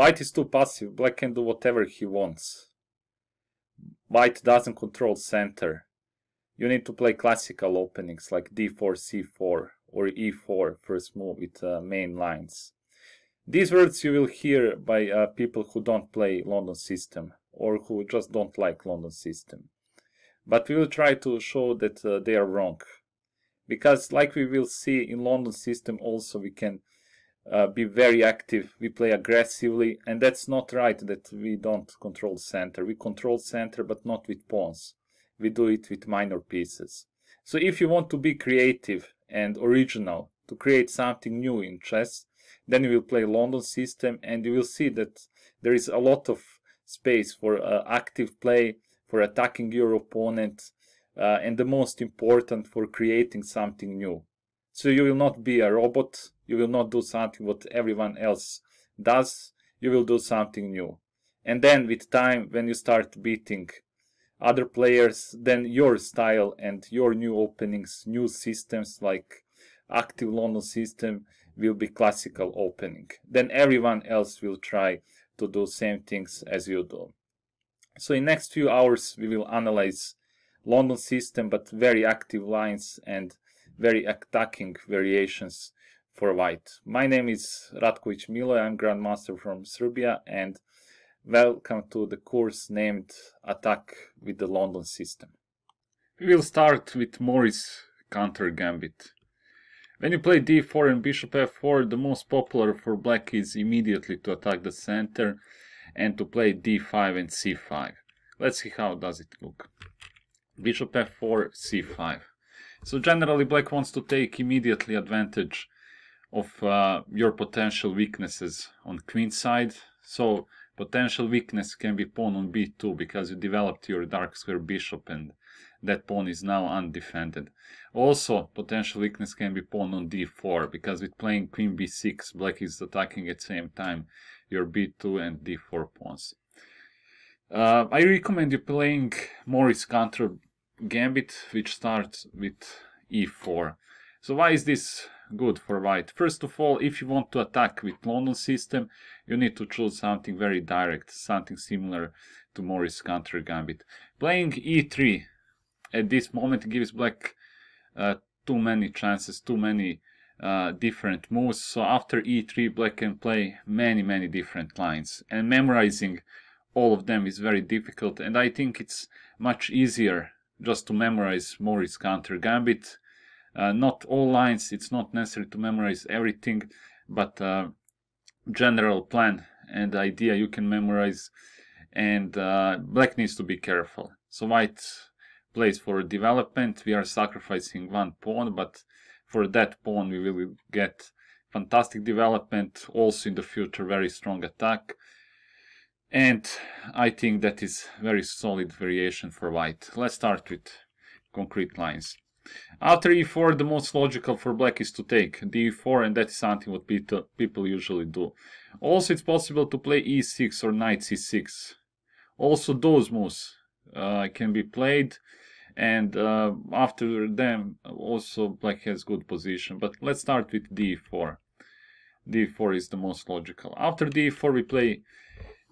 White is too passive. Black can do whatever he wants. White doesn't control center. You need to play classical openings like d4, c4 or e4 first move with main lines. These words you will hear by people who don't play London system or who just don't like London system. But we will try to show that they are wrong. Because like we will see in London system also we can be very active, we play aggressively, and that's not right that we don't control center. We control center but not with pawns. We do it with minor pieces. So if you want to be creative and original, to create something new in chess, then you will play London system and you will see that there is a lot of space for active play, for attacking your opponent, and the most important, for creating something new. So you will not be a robot, you will not do something what everyone else does, you will do something new. And then with time, when you start beating other players, then your style and your new openings, new systems like active London system will be classical opening. Then everyone else will try to do same things as you do. So in next few hours we will analyze London system, but very active lines and very attacking variations for white. My name is Ratkovic Miloje, I'm Grandmaster from Serbia, and welcome to the course named Attack with the London system. We will start with Morris counter gambit. When you play d4 and bishop f4, the most popular for black is immediately to attack the center and to play d5 and c5. Let's see how does it look. Bishop f4, c5. So generally black wants to take immediately advantage of your potential weaknesses on queen side. So potential weakness can be pawn on b2 because you developed your dark square bishop and that pawn is now undefended. Also potential weakness can be pawn on d4 because with playing queen b6 black is attacking at the same time your b2 and d4 pawns. I recommend you playing Morris counter gambit which starts with e4. So why is this good for white? First of all, if you want to attack with London system, you need to choose something very direct, something similar to Morris counter gambit. Playing e3 at this moment gives black too many chances, too many different moves. So after e3 black can play many different lines, and memorizing all of them is very difficult, and I think it's much easier just to memorize Morris counter gambit. Not all lines, it's not necessary to memorize everything, but general plan and idea you can memorize, and black needs to be careful. So white plays for development. We are sacrificing one pawn, but for that pawn we will get fantastic development, also in the future very strong attack, and I think that is very solid variation for white. Let's start with concrete lines. After e4, the most logical for black is to take d4, and that is something what people usually do. Also it's possible to play e6 or knight c6. Also those moves can be played, and after them also black has good position. But let's start with d4. d4 is the most logical. After d4 we play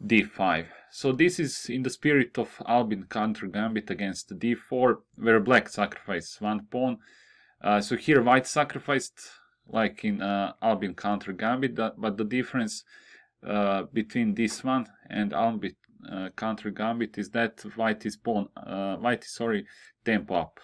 d5. So this is in the spirit of Albin counter gambit against d4, where black sacrificed one pawn. So here white sacrificed like in Albin counter gambit, but the difference between this one and Albin counter gambit is that white is tempo up.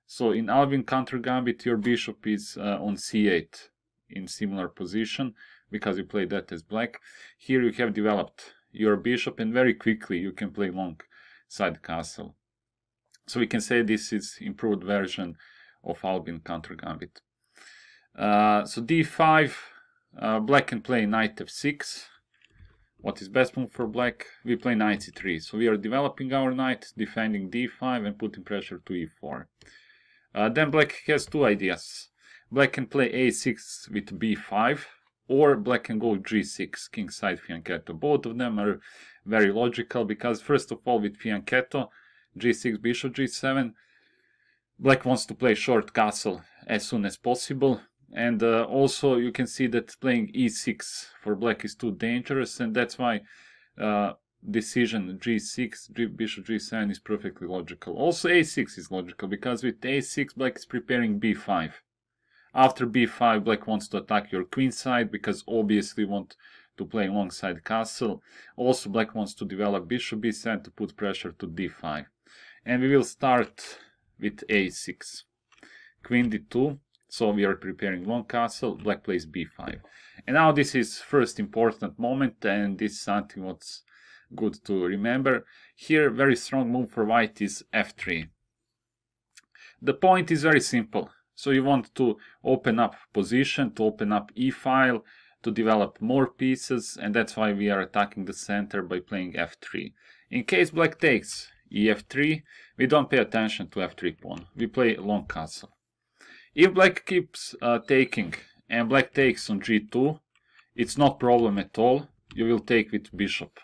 So in Albin counter gambit your bishop is on c8 in similar position, because you play that as black. Here you have developed your bishop, and very quickly you can play long side castle. So we can say this is improved version of Albin counter gambit. So d5, black can play knight f6. What is best move for black? We play knight c3. So we are developing our knight, defending d5 and putting pressure to e4. Then black has two ideas. Black can play a6 with b5, or black can go g6, kingside fianchetto. Both of them are very logical, because first of all with fianchetto, g6, bishop g7, black wants to play short castle as soon as possible, And also you can see that playing e6 for black is too dangerous, and that's why decision g6, bishop g7 is perfectly logical. Also a6 is logical, because with a6 black is preparing b5. After b5 black wants to attack your queen side, because obviously want to play alongside castle. Also black wants to develop bishop b7 to put pressure to d5. And we will start with a6. Queen d2, so we are preparing long castle, black plays b5. And now this is first important moment, and this is something what's good to remember. Here very strong move for white is f3. The point is very simple. So you want to open up position, to open up e-file, to develop more pieces, and that's why we are attacking the center by playing f3. In case black takes ef3, we don't pay attention to f3 pawn, we play long castle. If black keeps taking and black takes on g2, it's not problem at all, you will take with bishop.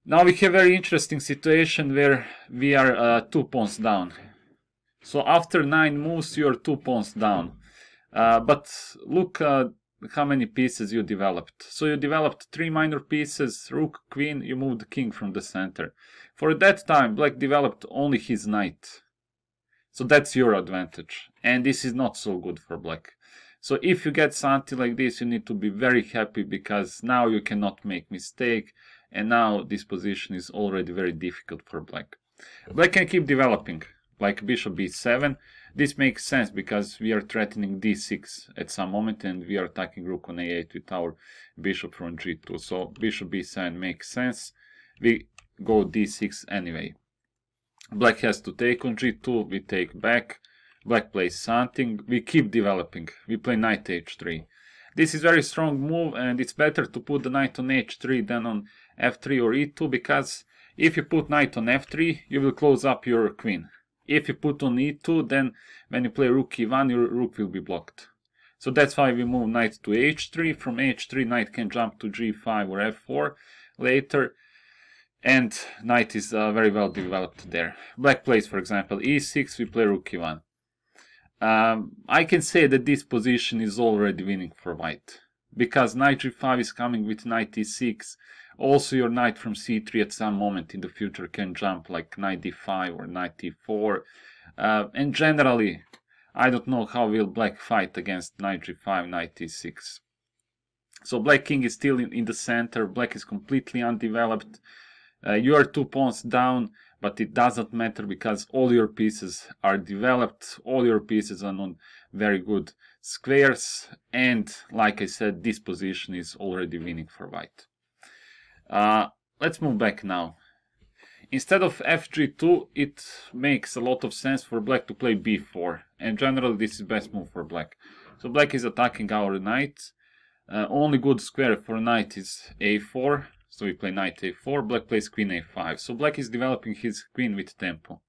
Now we have a very interesting situation where we are 2 pawns down. So after 9 moves you are 2 pawns down. But look how many pieces you developed. So you developed 3 minor pieces, rook, queen, you moved the king from the center. For that time black developed only his knight. So that's your advantage. And this is not so good for black. So if you get something like this, you need to be very happy, because now you cannot make mistake. And now this position is already very difficult for black. Black can keep developing, like bishop b7. This makes sense because we are threatening d6 at some moment, and we are attacking rook on a8 with our bishop from g2. So bishop b7 makes sense. We go d6 anyway. Black has to take on g2, we take back. Black plays something, we keep developing, we play knight h3. This is very strong move, and it's better to put the knight on h3 than on f3 or e2, because if you put knight on f3, you will close up your queen. If you put on e2, then when you play rook e1, your rook will be blocked. So that's why we move knight to h3. From h3, knight can jump to g5 or f4 later, and knight is very well developed there. Black plays, for example, e6, we play rook e1. I can say that this position is already winning for white, because knight g5 is coming with knight e6. Also your knight from c3 at some moment in the future can jump like knight d5 or knight d4. And generally, I don't know how will black fight against knight g5, knight e6. So black king is still in the center, black is completely undeveloped. You are 2 pawns down, but it doesn't matter because all your pieces are developed, all your pieces are on very good squares, and like I said, this position is already winning for white. Let's move back now. Instead of fg2, it makes a lot of sense for black to play b4, and generally this is best move for black. So black is attacking our knight. Only good square for knight is a4, so we play knight a4, black plays queen a5. So black is developing his queen with tempo.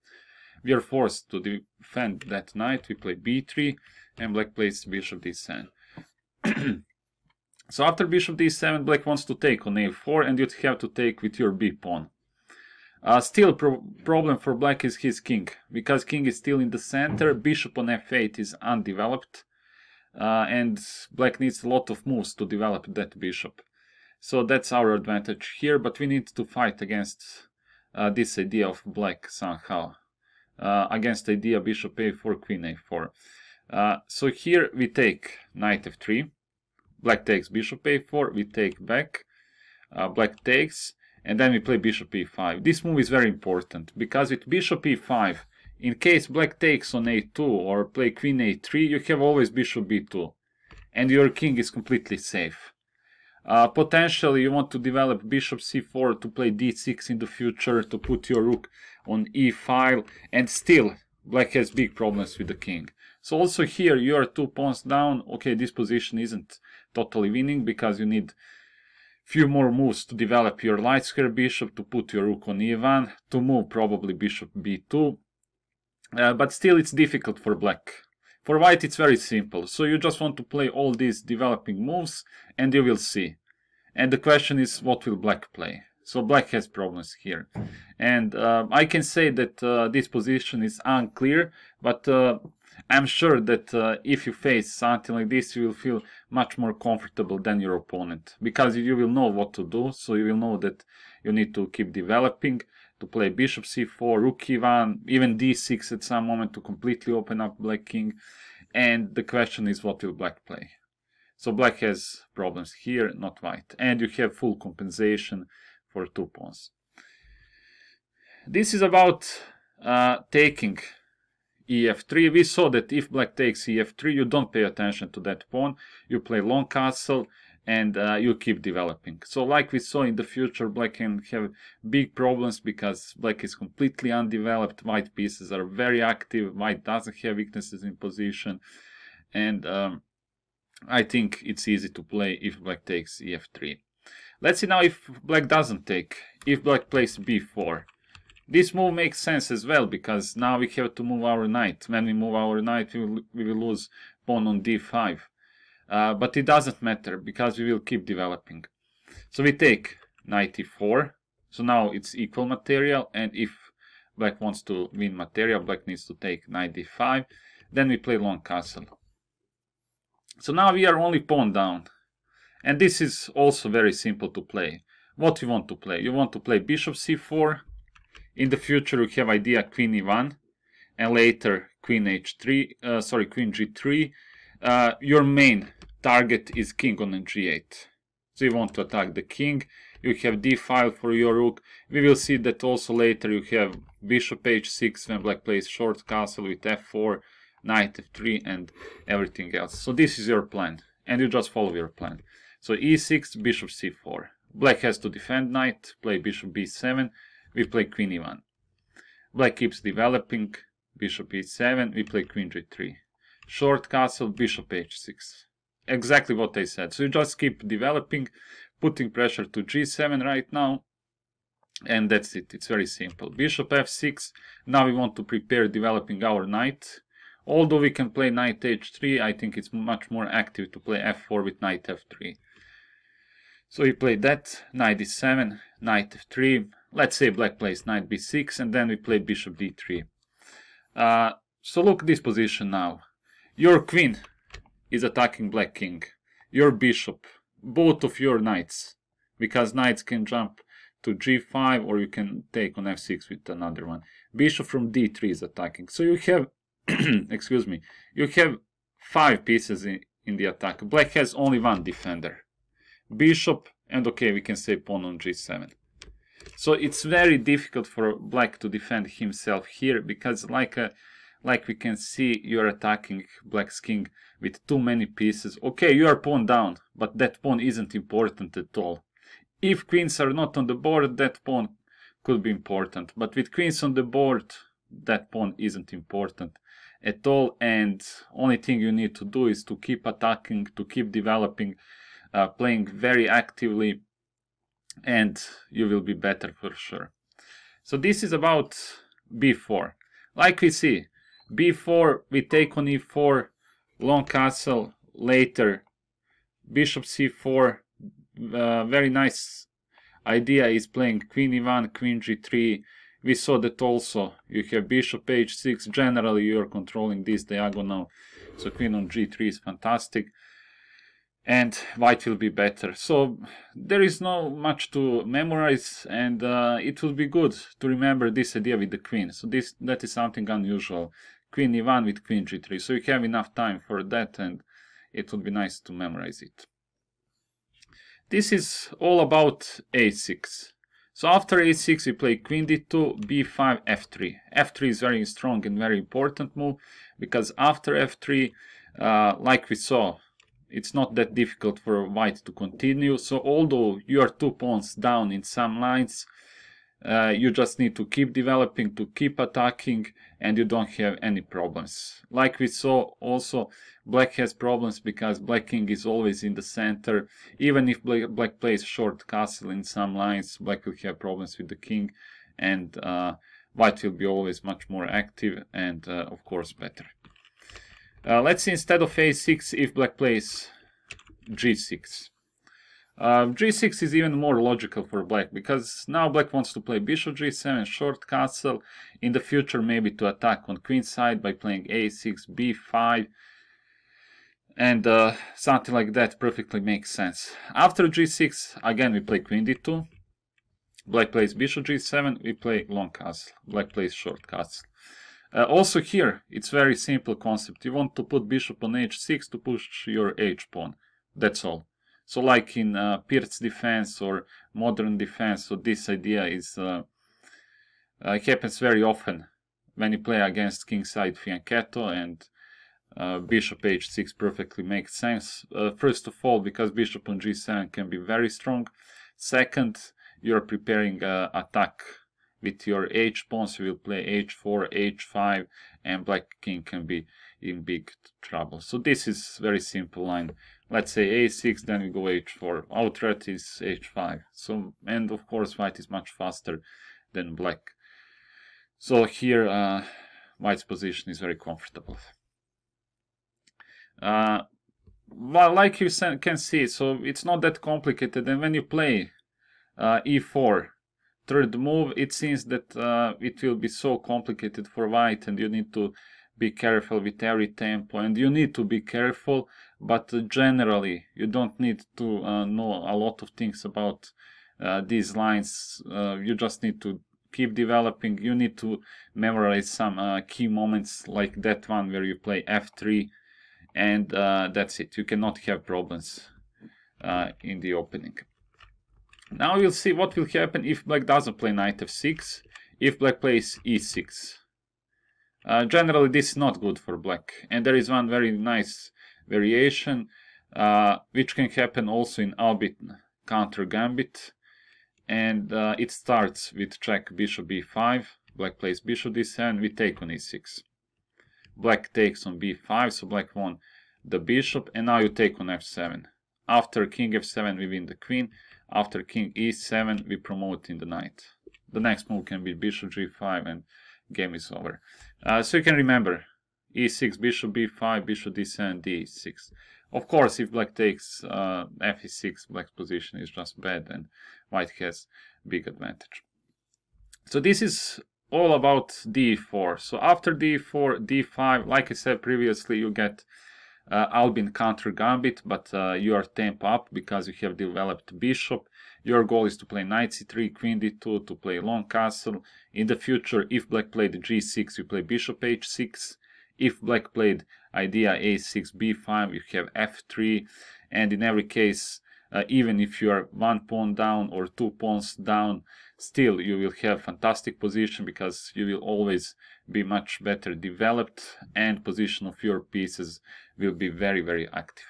We are forced to defend that knight, we play b3, and black plays bishop d7. So after bishop d7, black wants to take on a4, and you'd have to take with your b pawn. Still problem for black is his king, because king is still in the center, bishop on f8 is undeveloped, and black needs a lot of moves to develop that bishop. So that's our advantage here, but we need to fight against this idea of black somehow. Against the idea bishop a4, queen a4. So here we take knight f3, black takes bishop a4, we take back, black takes, and then we play bishop e5. This move is very important, because with bishop e5, in case black takes on a2 or play queen a3, you have always bishop b2, and your king is completely safe. Potentially you want to develop bishop c4 to play d6 in the future, to put your rook on e-file, and still black has big problems with the king. So also here you are 2 pawns down. Okay, this position isn't totally winning because you need few more moves to develop your light square bishop, to put your rook on e1, to move probably bishop b2, but still it's difficult for black. For white it's very simple, so you just want to play all these developing moves and you will see. And the question is, what will black play? So black has problems here, and I can say that this position is unclear, but I'm sure that if you face something like this, you will feel much more comfortable than your opponent, because you will know what to do. So you will know that you need to keep developing, to play bishop c4, rook e1, even d6 at some moment to completely open up black king. And the question is, what will black play? So black has problems here, not white. And you have full compensation for 2 pawns. This is about taking ef3. We saw that if black takes ef3, you don't pay attention to that pawn. You play long castle and you keep developing. So like we saw in the future, black can have big problems because black is completely undeveloped. White pieces are very active. White doesn't have weaknesses in position. And I think it's easy to play if black takes ef3. Let's see now if black doesn't take. If black plays b4. This move makes sense as well, because now we have to move our knight. When we move our knight, we will lose pawn on d5. But it doesn't matter, because we will keep developing. So we take knight e4. So now it's equal material, and if black wants to win material, black needs to take knight d5. Then we play long castle. So now we are only pawn down. And this is also very simple to play. What you want to play? You want to play bishop c4. In the future, you have idea queen e1, and later queen h3. Queen g3. Your main target is king on g8. So you want to attack the king. You have d5 for your rook. We will see that also later. You have bishop h6 when black plays short castle with f4, knight f3, and everything else. So this is your plan, and you just follow your plan. So e6, bishop c4. Black has to defend knight, play bishop b7. We play queen e1. Black keeps developing, bishop e7, we play queen g3. Short castle, bishop h6. Exactly what I said. So you just keep developing, putting pressure to g7 right now. And that's it. It's very simple. Bishop f6. Now we want to prepare developing our knight. Although we can play knight h3, I think it's much more active to play f4 with knight f3. So we play that, knight d7, knight f3. Let's say black plays knight b6, and then we play bishop d3. So look at this position now. Your queen is attacking black king. Your bishop, both of your knights, because knights can jump to g5, or you can take on f6 with another one. Bishop from d3 is attacking. So you have, excuse me, you have 5 pieces in the attack. Black has only one defender. Bishop, and okay, we can say pawn on g7. So it's very difficult for black to defend himself here, because like we can see, you're attacking black's king with too many pieces. Okay, you are pawn down, but that pawn isn't important at all. If queens are not on the board, that pawn could be important. But with queens on the board, that pawn isn't important at all. And only thing you need to do is to keep attacking, to keep developing, playing very actively, and you will be better for sure. So this is about b4. Like we see, b4, we take on e4, long castle, later bishop c4. Very nice idea is playing queen e1, queen g3. We saw that also you have bishop h6. Generally you are controlling this diagonal, so queen on g3 is fantastic, and white will be better. So there is no much to memorize, and it will be good to remember this idea with the queen. So that is something unusual. Queen e1 with queen g3. So you have enough time for that, and it would be nice to memorize it. This is all about a6. So after a6 we play queen d2, b5, f3. f3 is very strong and very important move, because after f3, like we saw, it's not that difficult for white to continue. So although you are 2 pawns down in some lines, you just need to keep developing, to keep attacking, and you don't have any problems. Like we saw also, black has problems because black king is always in the center. Even if black plays short castle in some lines, black will have problems with the king, and white will be always much more active and of course better. Let's see, instead of a6, if black plays g6. G6 is even more logical for black, because now black wants to play bishop G7, short castle, in the future maybe to attack on queen side by playing A6, B5, and something like that perfectly makes sense. After G6, again we play queen D2, black plays bishop G7, we play long castle, black plays short castle. Also here, it's very simple concept. You want to put bishop on H6 to push your H pawn, that's all. So like in Pirt's defense or modern defense, so this idea is it happens very often when you play against kingside fianchetto, and bishop H6 perfectly makes sense. First of all, because bishop on G7 can be very strong. Second, you're preparing attack with your H pawns. You will play H4, H5, and black king can be in big trouble. So this is very simple line. Let's say A6, then we go H4. Our threat is H5. So, and of course white is much faster than black. So here white's position is very comfortable. Well, like you can see, so it's not that complicated. And when you play E4, third move, it seems that it will be so complicated for white, and you need to be careful with every tempo, and you need to be careful, but generally you don't need to know a lot of things about these lines. You just need to keep developing. You need to memorize some key moments, like that one where you play F3, and that's it. You cannot have problems in the opening. Now we'll see what will happen if black doesn't play knight F6, if black plays E6. Generally this is not good for black, and there is one very nice variation which can happen also in Albit counter Gambit, and it starts with check bishop B5, black plays bishop D7, we take on E6. Black takes on B5, so black won the bishop, and now you take on F7. After king F7 we win the queen, after king E7 we promote in the knight. The next move can be bishop G5 and game is over. So you can remember E6, bishop B5, bishop D7, D6. Of course, if black takes F6, black's position is just bad and white has big advantage. So this is all about D4. So after D4, D5, like I said previously, you get Albin counter Gambit, but you are tempo up because you have developed bishop. Your goal is to play knight C3, queen D2, to play long castle. In the future, if black played G6, you play bishop H6. If black played idea A6, B5, you have F3. And in every case, even if you are one pawn down or 2 pawns down, still you will have fantastic position, because you will always be much better developed and position of your pieces will be very, very active.